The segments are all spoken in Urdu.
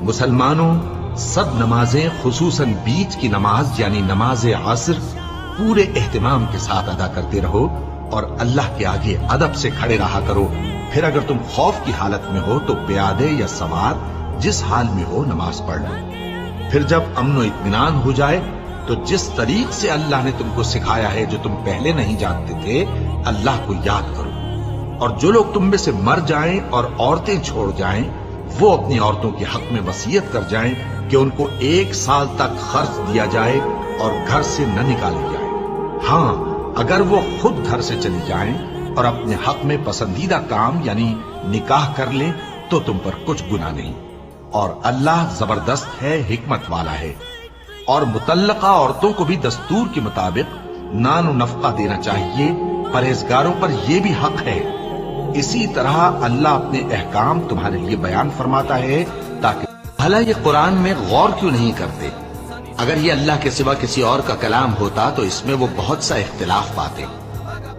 مسلمانوں، سب نمازیں خصوصاً بیچ کی نماز یعنی نماز عصر پورے اہتمام کے ساتھ ادا کرتے رہو اور اللہ کے آگے ادب سے کھڑے رہا کرو. پھر اگر تم خوف کی حالت میں ہو تو پیادے یا سوار جس حال میں ہو نماز پڑھ لو. پھر جب امن و اطمینان ہو جائے تو جس طریق سے اللہ نے تم کو سکھایا ہے جو تم پہلے نہیں جانتے تھے اللہ کو یاد کرو. اور جو لوگ تم میں سے مر جائیں اور عورتیں چھوڑ جائیں وہ اپنی عورتوں کے حق میں وصیت کر جائیں کہ ان کو 1 سال تک خرچ دیا جائے اور گھر سے نہ نکالی جائے. ہاں اگر وہ خود گھر سے چلی جائیں اور اپنے حق میں پسندیدہ کام یعنی نکاح کر لیں تو تم پر کچھ گناہ نہیں. اور اللہ زبردست ہے، حکمت والا ہے. اور مطلقہ عورتوں کو بھی دستور کے مطابق نان و نفقہ دینا چاہیے. پرہیزگاروں پر یہ بھی حق ہے. اسی طرح اللہ اپنے احکام تمہارے لیے بیان فرماتا ہے تاکہ بھلا یہ قرآن میں غور کیوں نہیں کرتے؟ اگر یہ اللہ کے سوا کسی اور کا کلام ہوتا تو اس میں وہ بہت سا اختلاف پاتے.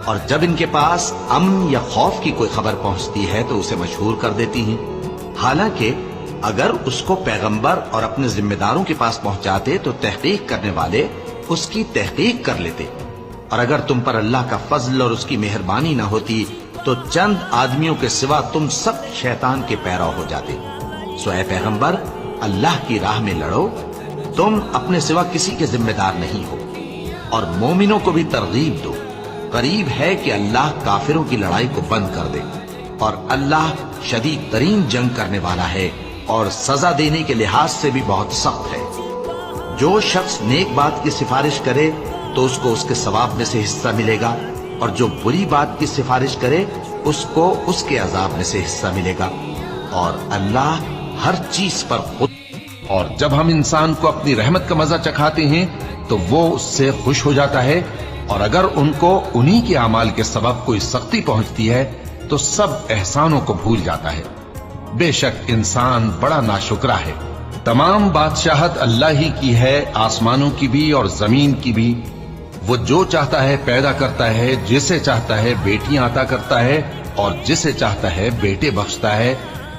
اور جب ان کے پاس امن یا خوف کی کوئی خبر پہنچتی ہے تو اسے مشہور کر دیتی ہیں. حالانکہ اگر اس کو پیغمبر اور اپنے ذمہ داروں کے پاس پہنچاتے تو تحقیق کرنے والے اس کی تحقیق کر لیتے. اور اگر تم پر اللہ کا فضل اور اس کی مہربانی نہ ہوتی تو چند آدمیوں کے سوا تم سب شیطان کے پیرو ہو جاتے. سو اے پیغمبر اللہ کی راہ میں لڑو، تم اپنے سوا کسی کے ذمہ دار نہیں ہو. اور مومنوں کو بھی ترغیب دو، قریب ہے کہ اللہ کافروں کی لڑائی کو بند کر دے. اور اللہ شدید ترین جنگ کرنے والا ہے اور سزا دینے کے لحاظ سے بھی بہت سخت ہے. جو شخص نیک بات کی سفارش کرے تو اس کو اس کے ثواب میں سے حصہ ملے گا، اور جو بری بات کی سفارش کرے اس کو اس کے عذاب میں سے حصہ ملے گا. اور اللہ ہر چیز پر خود. اور جب ہم انسان کو اپنی رحمت کا مزہ چکھاتے ہیں تو وہ اس سے خوش ہو جاتا ہے، اور اگر ان کو انہی کے اعمال کے سبب کوئی سختی پہنچتی ہے تو سب احسانوں کو بھول جاتا ہے. بے شک انسان بڑا ناشکرا ہے. تمام بادشاہت اللہ ہی کی ہے، آسمانوں کی بھی اور زمین کی بھی. وہ جو چاہتا ہے پیدا کرتا ہے، جسے چاہتا ہے بیٹیاں عطا کرتا ہے اور جسے چاہتا ہے بیٹے بخشتا ہے،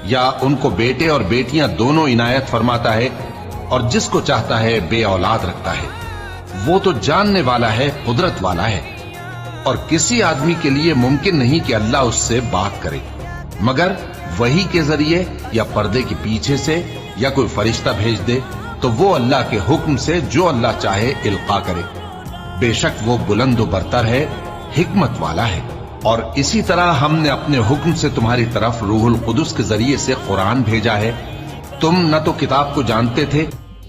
یا ان کو بیٹے اور بیٹیاں دونوں عنایت فرماتا ہے، اور جس کو چاہتا ہے بے اولاد رکھتا ہے. وہ تو جاننے والا ہے، قدرت والا ہے. اور کسی آدمی کے لیے ممکن نہیں کہ اللہ اس سے بات کرے مگر وحی کے ذریعے یا پردے کے پیچھے سے یا کوئی فرشتہ بھیج دے تو وہ اللہ کے حکم سے جو اللہ چاہے القا کرے. بے شک وہ بلند و برتر ہے، حکمت والا ہے. اور اسی طرح ہم نے اپنے حکم سے تمہاری طرف روح القدس کے ذریعے سے قرآن بھیجا ہے. تم نہ تو کتاب کو جانتے تھے